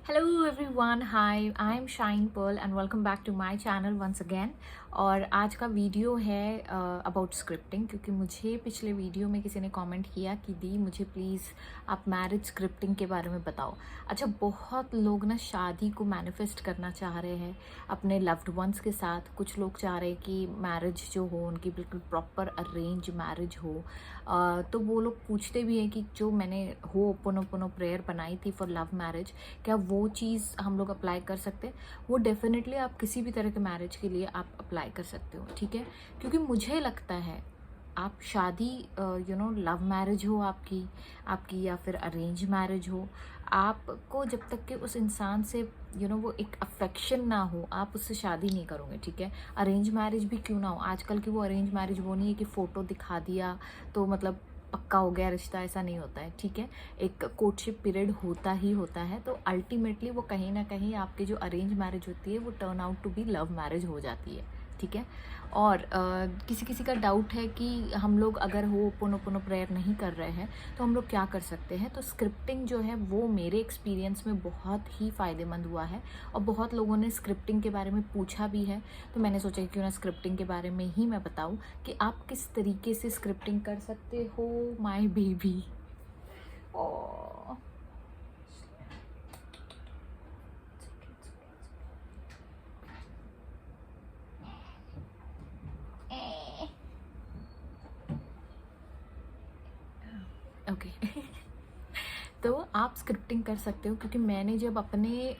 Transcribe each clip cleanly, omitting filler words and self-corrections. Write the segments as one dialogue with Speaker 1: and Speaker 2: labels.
Speaker 1: Hello everyone, hi, I am Shine Pearl and welcome back to my channel once again। और आज का video है about scripting, क्योंकि मुझे पिछले वीडियो में किसी ने कमेंट किया कि दी मुझे प्लीज़ आप मैरिज स्क्रिप्टिंग के बारे में बताओ। अच्छा, बहुत लोग ना शादी को मैनिफेस्ट करना चाह रहे हैं अपने लव्ड वंस के साथ। कुछ लोग चाह रहे हैं कि मैरिज जो हो उनकी बिल्कुल प्रॉपर अरेंज मैरिज हो। तो वो लोग पूछते भी हैं कि जो मैंने हो ओपन प्रेयर बनाई थी फॉर लव मैरिज, क्या वो चीज़ हम लोग अप्लाई कर सकते हैं? वो डेफिनेटली आप किसी भी तरह के मैरिज के लिए आप अप्लाई कर सकते हो, ठीक है। क्योंकि मुझे लगता है आप शादी लव मैरिज हो आपकी आपकी या फिर अरेंज मैरिज हो, आपको जब तक कि उस इंसान से वो एक अफेक्शन ना हो, आप उससे शादी नहीं करोगे, ठीक है। अरेंज मैरिज भी क्यों ना हो, आजकल की वो अरेंज मैरिज वो नहीं है कि फ़ोटो दिखा दिया तो मतलब पक्का हो गया रिश्ता, ऐसा नहीं होता है, ठीक है। एक कोर्टशिप पीरियड होता ही होता है, तो अल्टीमेटली वो कहीं ना कहीं आपकी जो अरेंज मैरिज होती है वो turn out to be love marriage हो जाती है, ठीक है। और किसी किसी का डाउट है कि हम लोग अगर हो ओपन प्रेयर नहीं कर रहे हैं तो हम लोग क्या कर सकते हैं। तो स्क्रिप्टिंग जो है वो मेरे एक्सपीरियंस में बहुत ही फ़ायदेमंद हुआ है, और बहुत लोगों ने स्क्रिप्टिंग के बारे में पूछा भी है। तो मैंने सोचा कि क्यों ना स्क्रिप्टिंग के बारे में ही मैं बताऊं कि आप किस तरीके से स्क्रिप्टिंग कर सकते हो माय बेबी। ओके तो आप स्क्रिप्टिंग कर सकते हो, क्योंकि मैंने जब अपने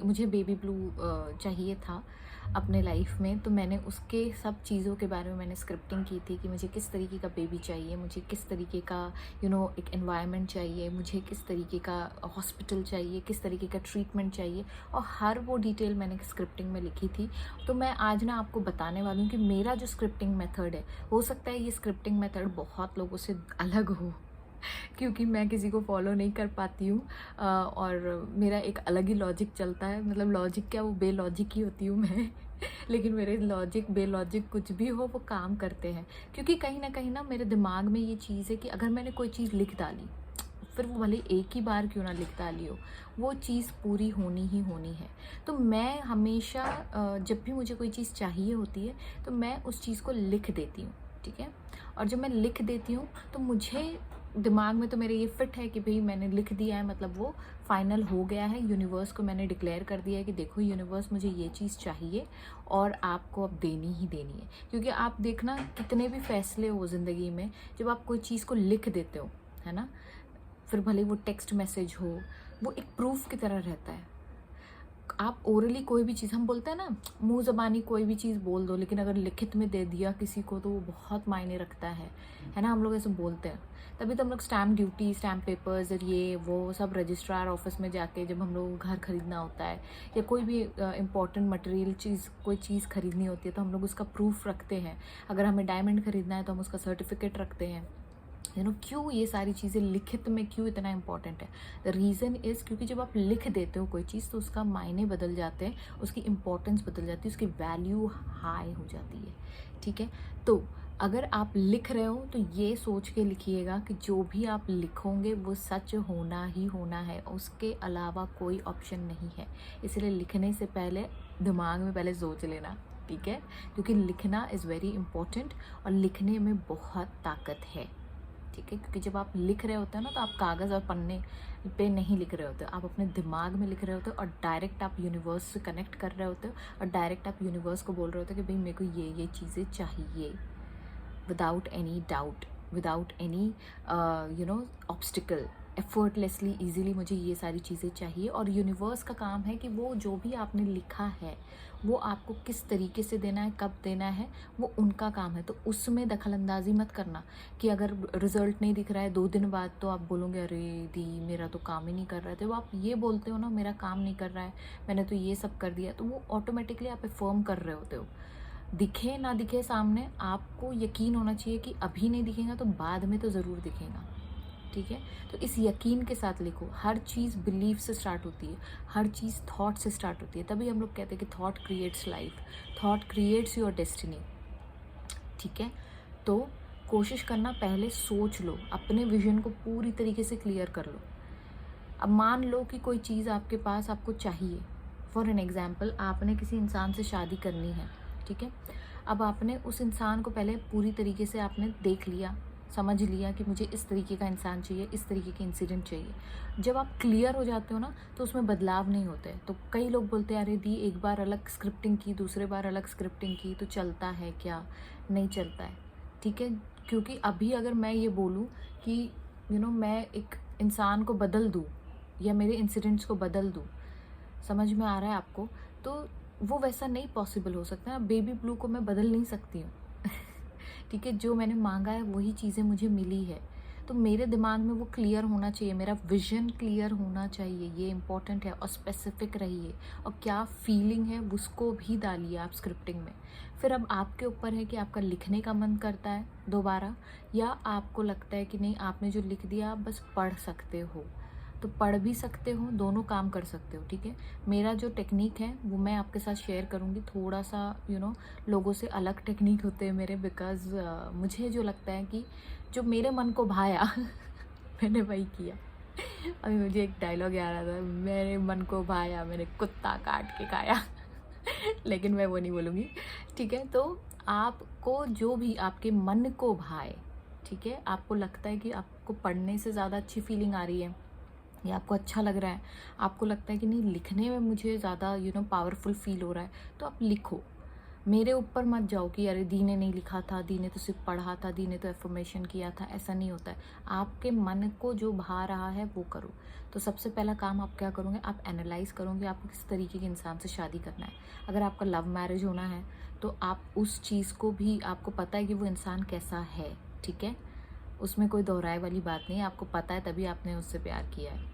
Speaker 1: मुझे बेबी ब्लू चाहिए था अपने लाइफ में, तो मैंने उसके सब चीज़ों के बारे में मैंने स्क्रिप्टिंग की थी कि मुझे किस तरीके का बेबी चाहिए, मुझे किस तरीके का एक एनवायरनमेंट चाहिए, मुझे किस तरीके का हॉस्पिटल चाहिए, किस तरीके का ट्रीटमेंट चाहिए, और हर वो डिटेल मैंने स्क्रिप्टिंग में लिखी थी। तो मैं आज ना आपको बताने वाली हूँ कि मेरा जो स्क्रिप्टिंग मेथड है, हो सकता है ये स्क्रिप्टिंग मेथड बहुत लोगों से अलग हो, क्योंकि मैं किसी को फॉलो नहीं कर पाती हूँ, और मेरा एक अलग ही लॉजिक चलता है। मतलब लॉजिक क्या, वो बेलॉजिक ही होती हूँ मैं लेकिन मेरे लॉजिक बेलॉजिक कुछ भी हो वो काम करते हैं, क्योंकि कहीं ना मेरे दिमाग में ये चीज़ है कि अगर मैंने कोई चीज़ लिख डाली, फिर वो भले एक ही बार क्यों ना लिख डाली हो, वो चीज़ पूरी होनी ही होनी है। तो मैं हमेशा जब भी मुझे कोई चीज़ चाहिए होती है तो मैं उस चीज़ को लिख देती हूँ, ठीक है। और जब मैं लिख देती हूँ तो मुझे दिमाग में तो मेरे ये फिट है कि भाई मैंने लिख दिया है, मतलब वो फाइनल हो गया है। यूनिवर्स को मैंने डिक्लेयर कर दिया है कि देखो यूनिवर्स, मुझे ये चीज़ चाहिए और आपको अब देनी ही देनी है। क्योंकि आप देखना, कितने भी फैसले हो ज़िंदगी में, जब आप कोई चीज़ को लिख देते हो, है ना, फिर भले वो टेक्स्ट मैसेज हो, वो एक प्रूफ की तरह रहता है। आप ओरली कोई भी चीज़, हम बोलते हैं ना, मुंह ज़बानी कोई भी चीज़ बोल दो, लेकिन अगर लिखित में दे दिया किसी को तो वो बहुत मायने रखता है ना। हम लोग ऐसे बोलते हैं, तभी तो हम लोग स्टैम्प ड्यूटी, स्टैम्प पेपर्स और ये वो सब रजिस्ट्रार ऑफिस में जाके जब हम लोग घर खरीदना होता है या कोई भी इंपॉर्टेंट मटेरियल चीज़, कोई चीज़ खरीदनी होती है, तो हम लोग उसका प्रूफ रखते हैं। अगर हमें डायमंड खरीदना है तो हम उसका सर्टिफिकेट रखते हैं। क्यों ये सारी चीज़ें लिखित में क्यों इतना इम्पॉर्टेंट है? द रीज़न इज़ क्योंकि जब आप लिख देते हो कोई चीज़ तो उसका मायने बदल जाते हैं, उसकी इम्पोर्टेंस बदल जाती है, उसकी वैल्यू हाई हो जाती है, ठीक है। तो अगर आप लिख रहे हो तो ये सोच के लिखिएगा कि जो भी आप लिखोगे वो सच होना ही होना है, उसके अलावा कोई ऑप्शन नहीं है। इसलिए लिखने से पहले दिमाग में पहले सोच लेना, ठीक है, क्योंकि लिखना इज़ वेरी इम्पोर्टेंट और लिखने में बहुत ताकत है, ठीक है। क्योंकि जब आप लिख रहे होते हैं ना, तो आप कागज़ और पन्ने पे नहीं लिख रहे होते, आप अपने दिमाग में लिख रहे होते हो, और डायरेक्ट आप यूनिवर्स से कनेक्ट कर रहे होते हो, और डायरेक्ट आप यूनिवर्स को बोल रहे होते हो कि भाई मेरे को ये चीज़ें चाहिए, without any doubt, without any obstacle, effortlessly, easily मुझे ये सारी चीज़ें चाहिए। और यूनिवर्स का काम है कि वो जो भी आपने लिखा है वो आपको किस तरीके से देना है, कब देना है, वो उनका काम है। तो उसमें दखलंदाजी मत करना कि अगर रिजल्ट नहीं दिख रहा है 2 दिन बाद, तो आप बोलोगे अरे दी मेरा तो काम ही नहीं कर रहा था। वो आप ये बोलते हो ना, मेरा काम नहीं कर रहा है, मैंने तो ये सब कर दिया, तो वो ऑटोमेटिकली आप अफर्म कर रहे होते हो। दिखे ना दिखे सामने, आपको यकीन होना चाहिए कि अभी नहीं दिखेगा तो बाद में तो ज़रूर दिखेगा, ठीक है। तो इस यकीन के साथ लिखो। हर चीज़ बिलीव से स्टार्ट होती है, हर चीज़ थॉट से स्टार्ट होती है। तभी हम लोग कहते हैं कि thought creates life, thought creates your destiny, ठीक है। तो कोशिश करना, पहले सोच लो, अपने विजन को पूरी तरीके से क्लियर कर लो। अब मान लो कि कोई चीज़ आपके पास आपको चाहिए, फॉर एन एग्जाम्पल आपने किसी इंसान से शादी करनी है, ठीक है। अब आपने उस इंसान को पहले पूरी तरीके से आपने देख लिया, समझ लिया कि मुझे इस तरीके का इंसान चाहिए, इस तरीके के इंसिडेंट चाहिए। जब आप क्लियर हो जाते हो ना, तो उसमें बदलाव नहीं होते। तो कई लोग बोलते हैं अरे दी, एक बार अलग स्क्रिप्टिंग की, दूसरे बार अलग स्क्रिप्टिंग की तो चलता है क्या? नहीं चलता है, ठीक है। क्योंकि अभी अगर मैं ये बोलूँ कि मैं एक इंसान को बदल दूँ या मेरे इंसिडेंट्स को बदल दूँ, समझ में आ रहा है आपको? तो वो वैसा नहीं पॉसिबल हो सकता है। बेबी ब्लू को मैं बदल नहीं सकती हूँ ठीक है, जो मैंने मांगा है वही चीज़ें मुझे मिली है। तो मेरे दिमाग में वो क्लियर होना चाहिए, मेरा विजन क्लियर होना चाहिए, ये इम्पोर्टेंट है। और स्पेसिफिक रहिए, और क्या फीलिंग है उसको भी डालिए आप स्क्रिप्टिंग में। फिर अब आपके ऊपर है कि आपका लिखने का मन करता है दोबारा, या आपको लगता है कि नहीं, आपने जो लिख दिया आप बस पढ़ सकते हो। तो पढ़ भी सकते हो, दोनों काम कर सकते हो, ठीक है। मेरा जो टेक्निक है वो मैं आपके साथ शेयर करूँगी, थोड़ा सा लोगों से अलग टेक्निक होते हैं मेरे, बिकॉज़ मुझे जो लगता है कि जो मेरे मन को भाया मैंने वही किया। अभी मुझे एक डायलॉग याद आ रहा था, मेरे मन को भाया मैंने कुत्ता काट के खाया लेकिन मैं वो नहीं बोलूँगी, ठीक है। तो आपको जो भी आपके मन को भाए, ठीक है, आपको लगता है कि आपको पढ़ने से ज़्यादा अच्छी फीलिंग आ रही है, या आपको अच्छा लग रहा है, आपको लगता है कि नहीं लिखने में मुझे ज़्यादा पावरफुल फील हो रहा है, तो आप लिखो। मेरे ऊपर मत जाओ कि अरे दी ने नहीं लिखा था, दी ने तो सिर्फ पढ़ा था, दी ने तो एफर्मेशन किया था। ऐसा नहीं होता है। आपके मन को जो भा रहा है वो करो। तो सबसे पहला काम आप क्या करोगे, आप एनालाइज करोगे आपको किस तरीके के इंसान से शादी करना है। अगर आपका लव मैरिज होना है तो आप उस चीज़ को भी, आपको पता है कि वो इंसान कैसा है, ठीक है, उसमें कोई दोहराए वाली बात नहीं है, आपको पता है तभी आपने उससे प्यार किया है।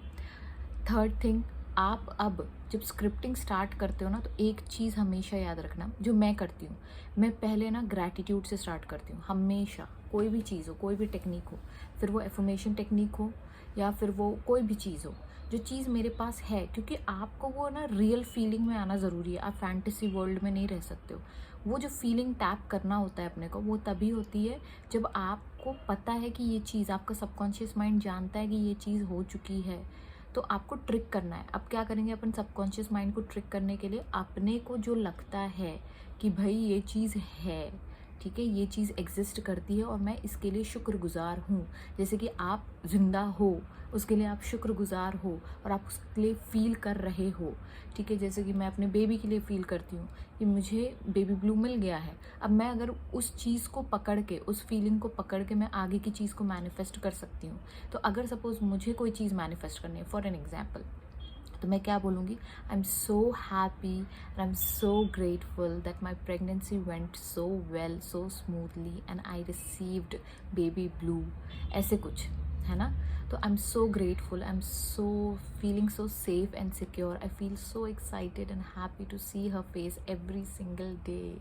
Speaker 1: थर्ड थिंग, आप अब जब स्क्रिप्टिंग स्टार्ट करते हो ना, तो एक चीज़ हमेशा याद रखना, जो मैं करती हूँ, मैं पहले ना ग्रैटिट्यूड से स्टार्ट करती हूँ हमेशा। कोई भी चीज़ हो, कोई भी टेक्निक हो, फिर वो एफर्मेशन टेक्निक हो या फिर वो कोई भी चीज़ हो, जो चीज़ मेरे पास है, क्योंकि आपको वो ना रियल फीलिंग में आना ज़रूरी है। आप फैंटेसी वर्ल्ड में नहीं रह सकते हो। वो जो फीलिंग टैप करना होता है अपने को, वो तभी होती है जब आपको पता है कि ये चीज़, आपका सबकॉन्शियस माइंड जानता है कि ये चीज़ हो चुकी है। तो आपको ट्रिक करना है। अब क्या करेंगे अपन सबकॉन्शियस माइंड को ट्रिक करने के लिए, अपने को जो लगता है कि भाई ये चीज़ है, ठीक है, ये चीज़ एग्जिस्ट करती है और मैं इसके लिए शुक्रगुजार हूँ। जैसे कि आप जिंदा हो, उसके लिए आप शुक्रगुजार हो और आप उसके लिए फील कर रहे हो, ठीक है। जैसे कि मैं अपने बेबी के लिए फील करती हूँ कि मुझे बेबी ब्लू मिल गया है। अब मैं अगर उस चीज़ को पकड़ के, उस फीलिंग को पकड़ के मैं आगे की चीज़ को मैनिफेस्ट कर सकती हूँ। तो अगर सपोज़ मुझे कोई चीज़ मैनिफेस्ट करनी है, फॉर एन एग्जाम्पल, तो मैं क्या बोलूँगी, I am so happy and I am so grateful that my pregnancy went so well, so smoothly and I received baby blue, ऐसे कुछ है ना। तो I am so grateful, I am so feeling so safe and secure, I feel so excited and happy to see her face every single day,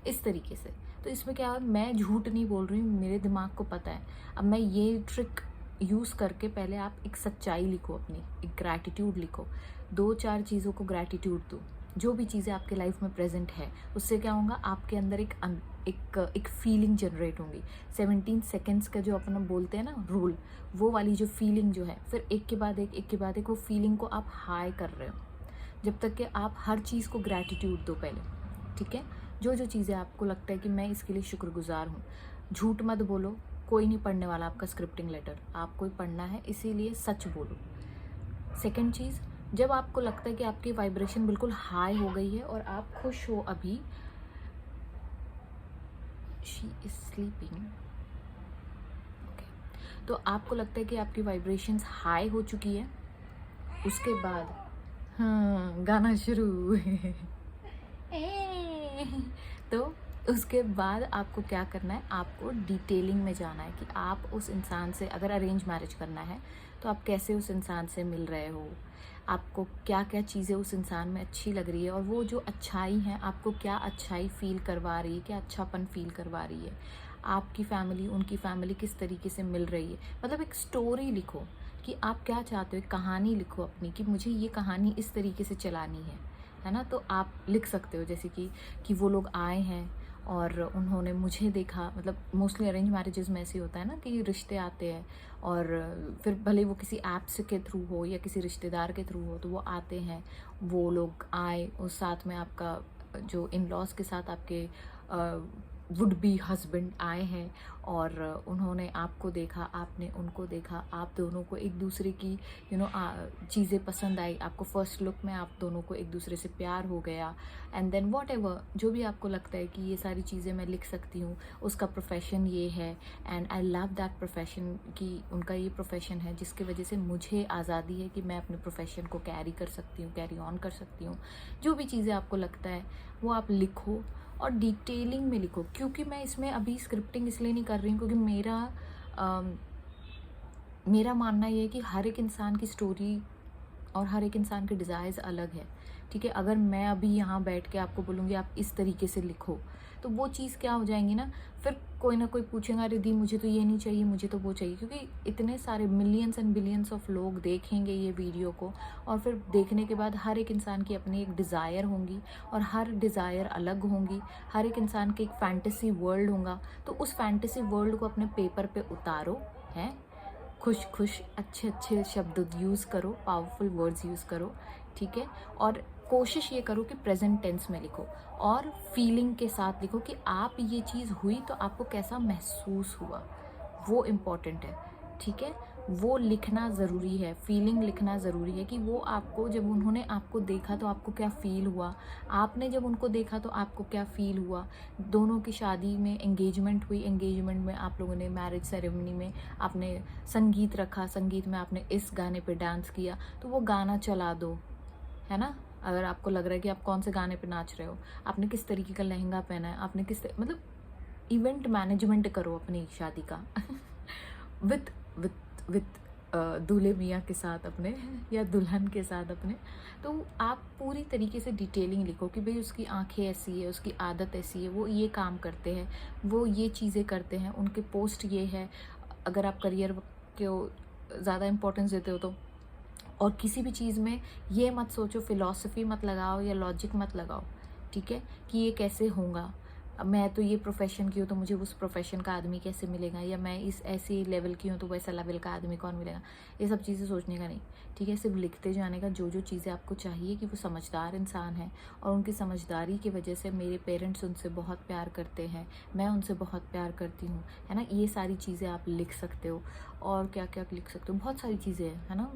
Speaker 1: इस तरीके से। तो इसमें क्या है, मैं झूठ नहीं बोल रही हूँ, मेरे दिमाग को पता है। अब मैं ये ट्रिक यूज़ करके, पहले आप एक सच्चाई लिखो अपनी, एक ग्रैटिट्यूड लिखो, 2-4 चीज़ों को ग्रैटिट्यूड दो। जो भी चीज़ें आपके लाइफ में प्रेजेंट है, उससे क्या होगा, आपके अंदर एक फीलिंग जनरेट होंगी। 17 सेकेंड्स का जो अपना बोलते हैं ना रूल, वो वाली जो फीलिंग जो है, फिर एक के बाद एक वो फीलिंग को आप हाई कर रहे हो, जब तक कि आप हर चीज़ को ग्रैटिट्यूड दो पहले, ठीक है। जो जो चीज़ें आपको लगता है कि मैं इसके लिए शुक्रगुजार हूँ, झूठ मत बोलो, कोई नहीं पढ़ने वाला आपका स्क्रिप्टिंग लेटर, आपको ही पढ़ना है, इसीलिए सच बोलो। सेकंड चीज़, जब आपको लगता है कि आपकी वाइब्रेशन बिल्कुल हाई हो गई है और आप खुश हो अभी, शी इज स्लीपिंग, ओके, तो आपको लगता है कि आपकी वाइब्रेशंस हाई हो चुकी है, उसके बाद हाँ गाना शुरू तो उसके बाद आपको क्या करना है, आपको डिटेलिंग में जाना है कि आप उस इंसान से, अगर अरेंज मैरिज करना है तो आप कैसे उस इंसान से मिल रहे हो, आपको क्या क्या चीज़ें उस इंसान में अच्छी लग रही है, और वो जो अच्छाई है आपको क्या अच्छाई फील करवा रही है, क्या अच्छापन फील करवा रही है, आपकी फैमिली उनकी फैमिली किस तरीके से मिल रही है। मतलब एक स्टोरी लिखो कि आप क्या चाहते हो, एक कहानी लिखो अपनी कि मुझे ये कहानी इस तरीके से चलानी है ना। तो आप लिख सकते हो जैसे कि वो लोग आए हैं और उन्होंने मुझे देखा। मतलब मोस्टली अरेंज मैरिजेस में ऐसे होता है ना कि रिश्ते आते हैं और फिर भले वो किसी ऐप्स के थ्रू हो या किसी रिश्तेदार के थ्रू हो, तो वो आते हैं, वो लोग आए और साथ में आपका जो इन लॉज के साथ आपके वुड बी हस्बैंड आए हैं और उन्होंने आपको देखा, आपने उनको देखा, आप दोनों को एक दूसरे की चीज़ें पसंद आई, आपको फर्स्ट लुक में आप दोनों को एक दूसरे से प्यार हो गया। एंड देन वॉट एवर जो भी आपको लगता है कि ये सारी चीज़ें मैं लिख सकती हूँ, उसका प्रोफेशन ये है and I love that profession, कि उनका ये प्रोफेशन है जिसकी वजह से मुझे आज़ादी है कि मैं अपने प्रोफेशन को कैरी कर सकती हूँ, कैरी ऑन कर सकती हूँ। जो भी चीज़ें आपको लगता है वो आप लिखो और डिटेलिंग में लिखो। क्योंकि मैं इसमें अभी स्क्रिप्टिंग इसलिए नहीं कर रही हूँ क्योंकि मेरा मानना ये है कि हर एक इंसान की स्टोरी और हर एक इंसान के डिज़ायर्स अलग है, ठीक है। अगर मैं अभी यहाँ बैठ के आपको बोलूँगी आप इस तरीके से लिखो, तो वो चीज़ क्या हो जाएंगी ना, फिर कोई ना कोई पूछेगा अरे दी मुझे तो ये नहीं चाहिए, मुझे तो वो चाहिए। क्योंकि इतने सारे मिलियंस एंड बिलियंस ऑफ लोग देखेंगे ये वीडियो को, और फिर देखने के बाद हर एक इंसान की अपनी एक डिज़ायर होंगी और हर डिज़ायर अलग होंगी। हर एक इंसान के एक फैंटेसी वर्ल्ड होगा, तो उस फैंटेसी वर्ल्ड को अपने पेपर पे उतारो, हैं, खुश खुश अच्छे अच्छे शब्द यूज़ करो, पावरफुल वर्ड्स यूज़ करो, ठीक है। और कोशिश ये करो कि प्रेजेंट टेंस में लिखो और फीलिंग के साथ लिखो कि आप ये चीज़ हुई तो आपको कैसा महसूस हुआ, वो इम्पॉर्टेंट है, ठीक है। वो लिखना ज़रूरी है, फीलिंग लिखना ज़रूरी है कि वो आपको, जब उन्होंने आपको देखा तो आपको क्या फ़ील हुआ, आपने जब उनको देखा तो आपको क्या फ़ील हुआ। दोनों की शादी में एंगेजमेंट हुई, एंगेजमेंट में आप लोगों ने मैरिज सेरेमनी में आपने संगीत रखा, संगीत में आपने इस गाने पे डांस किया, तो वो गाना चला दो, है ना। अगर आपको लग रहा है कि आप कौन से गाने पे नाच रहे हो, आपने किस तरीके का लहंगा पहना है, आपने मतलब इवेंट मैनेजमेंट करो अपनी शादी का विथ विथ विथ दूल्हे मियाँ के साथ अपने या दुल्हन के साथ अपने। तो आप पूरी तरीके से डिटेलिंग लिखो कि भाई उसकी आंखें ऐसी है, उसकी आदत ऐसी है, वो ये काम करते हैं, वो ये चीज़ें करते हैं, उनके पोस्ट ये है। अगर आप करियर को ज़्यादा इम्पोर्टेंस देते हो तो, और किसी भी चीज़ में ये मत सोचो, फ़िलॉसफी मत लगाओ या लॉजिक मत लगाओ, ठीक है, कि ये कैसे होगा, अब मैं तो ये प्रोफेशन की हूँ तो मुझे उस प्रोफेशन का आदमी कैसे मिलेगा, या मैं इस ऐसी लेवल की हूँ तो वैसा लेवल का आदमी कौन मिलेगा। ये सब चीज़ें सोचने का नहीं, ठीक है। सिर्फ लिखते जाने का, जो जो चीज़ें आपको चाहिए कि वो समझदार इंसान है और उनकी समझदारी की वजह से मेरे पेरेंट्स उनसे बहुत प्यार करते हैं, मैं उनसे बहुत प्यार करती हूँ, है ना। ये सारी चीज़ें आप लिख सकते हो। और क्या क्या लिख सकते हो, बहुत सारी चीज़ें हैं, है ना।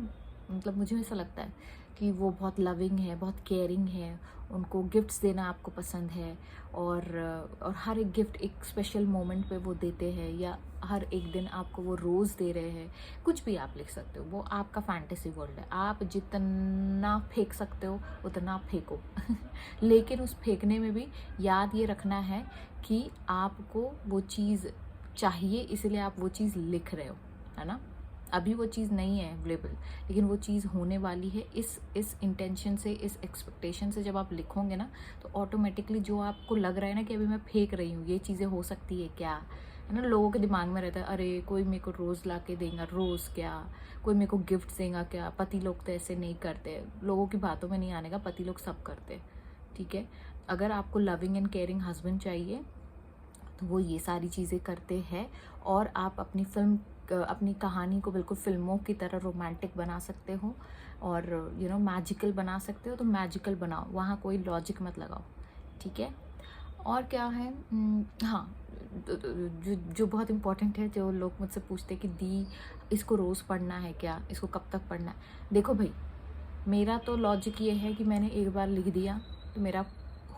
Speaker 1: मतलब मुझे ऐसा लगता है कि वो बहुत लविंग है, बहुत केयरिंग है, उनको गिफ्ट्स देना आपको पसंद है, और हर एक गिफ्ट एक स्पेशल मोमेंट पे वो देते हैं, या हर एक दिन आपको वो रोज़ दे रहे हैं। कुछ भी आप लिख सकते हो, वो आपका फैंटेसी वर्ल्ड है, आप जितना फेंक सकते हो उतना फेंको लेकिन उस फेंकने में भी याद ये रखना है कि आपको वो चीज़ चाहिए, इसलिए आप वो चीज़ लिख रहे हो, है ना। अभी वो चीज़ नहीं है अवेलेबल, लेकिन वो चीज़ होने वाली है। इस इंटेंशन से, इस एक्सपेक्टेशन से जब आप लिखोगे ना, तो ऑटोमेटिकली जो आपको लग रहा है ना कि अभी मैं फेंक रही हूँ, ये चीज़ें हो सकती है क्या, है ना। लोगों के दिमाग में रहता है अरे कोई मेरे को रोज़ ला के देगा, रोज़ क्या, कोई मेरे को गिफ्ट देगा क्या, पति लोग तो ऐसे नहीं करते। लोगों की बातों में नहीं आने का, पति लोग सब करते, ठीक है। अगर आपको लविंग एंड केयरिंग हस्बैंड चाहिए तो वो ये सारी चीज़ें करते हैं, और आप अपनी कहानी को बिल्कुल फिल्मों की तरह रोमांटिक बना सकते हो और मैजिकल बना सकते हो, तो मैजिकल बनाओ, वहाँ कोई लॉजिक मत लगाओ, ठीक है। और क्या है, हाँ, जो बहुत इम्पोर्टेंट है, जो लोग मुझसे पूछते हैं कि दी इसको रोज़ पढ़ना है क्या, इसको कब तक पढ़ना है। देखो भाई, मेरा तो लॉजिक ये है कि मैंने एक बार लिख दिया तो मेरा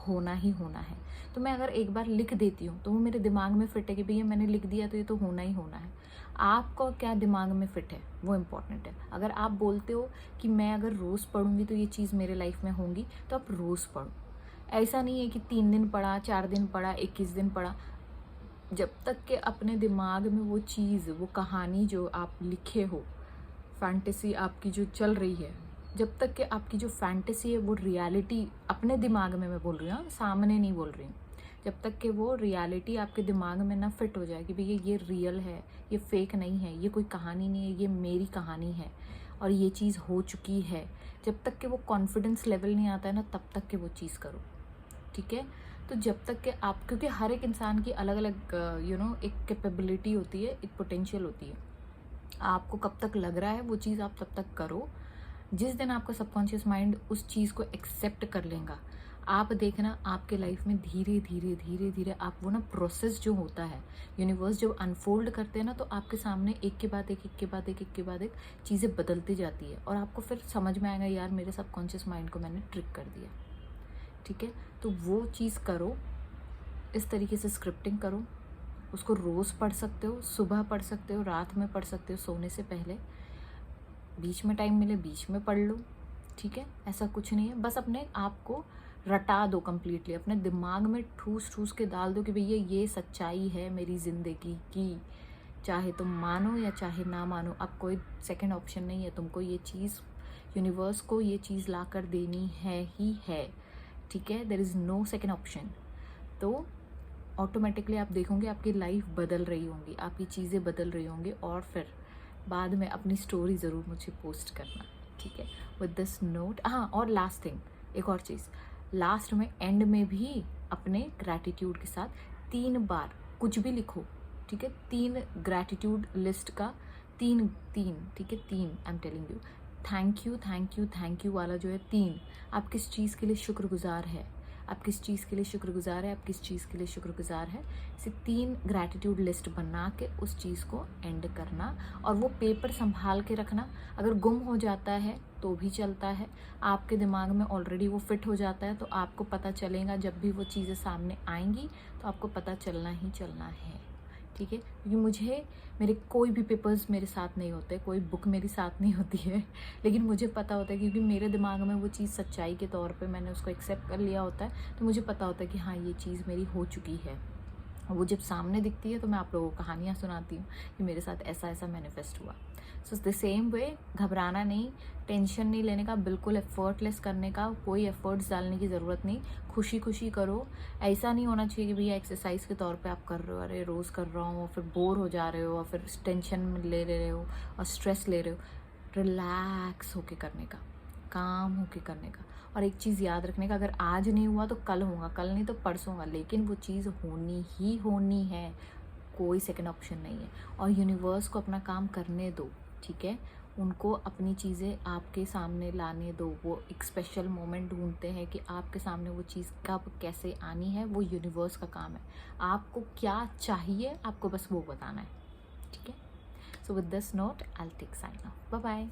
Speaker 1: होना ही होना है। तो मैं अगर एक बार लिख देती हूँ तो वो मेरे दिमाग में फिट है कि भैया मैंने लिख दिया तो ये तो होना ही होना है। आपको क्या दिमाग में फिट है वो इम्पॉर्टेंट है। अगर आप बोलते हो कि मैं अगर रोज़ पढ़ूंगी तो ये चीज़ मेरे लाइफ में होंगी, तो आप रोज़ पढ़ो। ऐसा नहीं है कि 3 दिन पढ़ा, 4 दिन पढ़ा, 21 दिन पढ़ा। जब तक कि अपने दिमाग में वो चीज़, वो कहानी जो आप लिखे हो, फैंटेसी आपकी जो चल रही है, जब तक कि आपकी जो फैंटेसी है वो रियलिटी अपने दिमाग में, मैं बोल रही हूँ, सामने नहीं बोल रही हूँ, जब तक कि वो रियलिटी आपके दिमाग में ना फिट हो जाए कि भैया ये रियल है, ये फेक नहीं है, ये कोई कहानी नहीं है, ये मेरी कहानी है और ये चीज़ हो चुकी है, जब तक कि वो कॉन्फिडेंस लेवल नहीं आता है ना, तब तक कि वो चीज़ करो, ठीक है। तो जब तक कि आप, क्योंकि हर एक इंसान की अलग अलग एक कैपेबिलिटी होती है, एक पोटेंशियल होती है। आपको कब तक लग रहा है वो चीज़ आप तब तक करो। जिस दिन आपका सबकॉन्शियस माइंड उस चीज़ को एक्सेप्ट कर लेगा, आप देखना आपके लाइफ में धीरे धीरे धीरे धीरे आप वो ना प्रोसेस जो होता है, यूनिवर्स जब अनफोल्ड करते हैं ना, तो आपके सामने एक के बाद एक, एक के बाद एक, एक के बाद एक चीज़ें बदलती जाती है, और आपको फिर समझ में आएगा यार मेरे सबकॉन्शियस माइंड को मैंने ट्रिक कर दिया। ठीक है, तो वो चीज़ करो, इस तरीके से स्क्रिप्टिंग करो। उसको रोज़ पढ़ सकते हो, सुबह पढ़ सकते हो, रात में पढ़ सकते हो सोने से पहले, बीच में टाइम मिले बीच में पढ़ लो। ठीक है, ऐसा कुछ नहीं है, बस अपने आप को रटा दो कम्प्लीटली, अपने दिमाग में ठूस ठूस के डाल दो कि भैया ये सच्चाई है मेरी ज़िंदगी की, चाहे तुम मानो या चाहे ना मानो, अब कोई सेकंड ऑप्शन नहीं है, तुमको ये चीज़, यूनिवर्स को ये चीज़ ला कर देनी है ही है। ठीक है, there is no second option. तो ऑटोमेटिकली आप देखोगे आपकी लाइफ बदल रही होंगी, आपकी चीज़ें बदल रही होंगी, और फिर बाद में अपनी स्टोरी ज़रूर मुझे पोस्ट करना। ठीक है, विद दिस नोट, हाँ, और लास्ट थिंग, एक और चीज़, लास्ट में एंड में भी अपने ग्रैटिट्यूड के साथ 3 बार कुछ भी लिखो। ठीक है, 3 ग्रैटिट्यूड लिस्ट का 3 3, ठीक है, 3, I am telling you, thank you thank you thank you वाला जो है 3, आप किस चीज़ के लिए शुक्रगुजार है, आप किस चीज़ के लिए शुक्रगुजार है, आप किस चीज़ के लिए शुक्रगुजार है, इसे 3 ग्रैटिट्यूड लिस्ट बना के उस चीज़ को एंड करना, और वो पेपर संभाल के रखना। अगर गुम हो जाता है तो भी चलता है, आपके दिमाग में ऑलरेडी वो फिट हो जाता है, तो आपको पता चलेगा जब भी वो चीज़ें सामने आएंगी तो आपको पता चलना ही चलना है। ठीक है, क्योंकि मुझे मेरे कोई भी पेपर्स मेरे साथ नहीं होते, कोई बुक मेरे साथ नहीं होती है, लेकिन मुझे पता होता है, क्योंकि मेरे दिमाग में वो चीज़ सच्चाई के तौर पे मैंने उसको एक्सेप्ट कर लिया होता है, तो मुझे पता होता है कि हाँ ये चीज़ मेरी हो चुकी है। वो जब सामने दिखती है तो मैं आप लोगों को कहानियाँ सुनाती हूँ कि मेरे साथ ऐसा ऐसा मैनिफेस्ट हुआ। सो द सेम वे, घबराना नहीं, टेंशन नहीं लेने का, बिल्कुल एफर्टलेस करने का, कोई एफर्ट्स डालने की ज़रूरत नहीं, खुशी खुशी करो। ऐसा नहीं होना चाहिए कि भैया एक्सरसाइज के तौर पे आप कर रहे हो, अरे रोज़ कर रहा हूँ, और फिर बोर हो जा रहे हो, और फिर टेंशन ले रहे हो और स्ट्रेस ले रहे हो। रिलैक्स होके करने का, काम होके करने का, और एक चीज़ याद रखने का, अगर आज नहीं हुआ तो कल होगा, कल नहीं तो परसों होगा, लेकिन वो चीज़ होनी ही होनी है, कोई सेकंड ऑप्शन नहीं है। और यूनिवर्स को अपना काम करने दो। ठीक है, उनको अपनी चीज़ें आपके सामने लाने दो। वो एक स्पेशल मोमेंट ढूंढते हैं कि आपके सामने वो चीज़ कब कैसे आनी है, वो यूनिवर्स का काम है। आपको क्या चाहिए, आपको बस वो बताना है। ठीक है, so with this note I will take sign off, bye bye.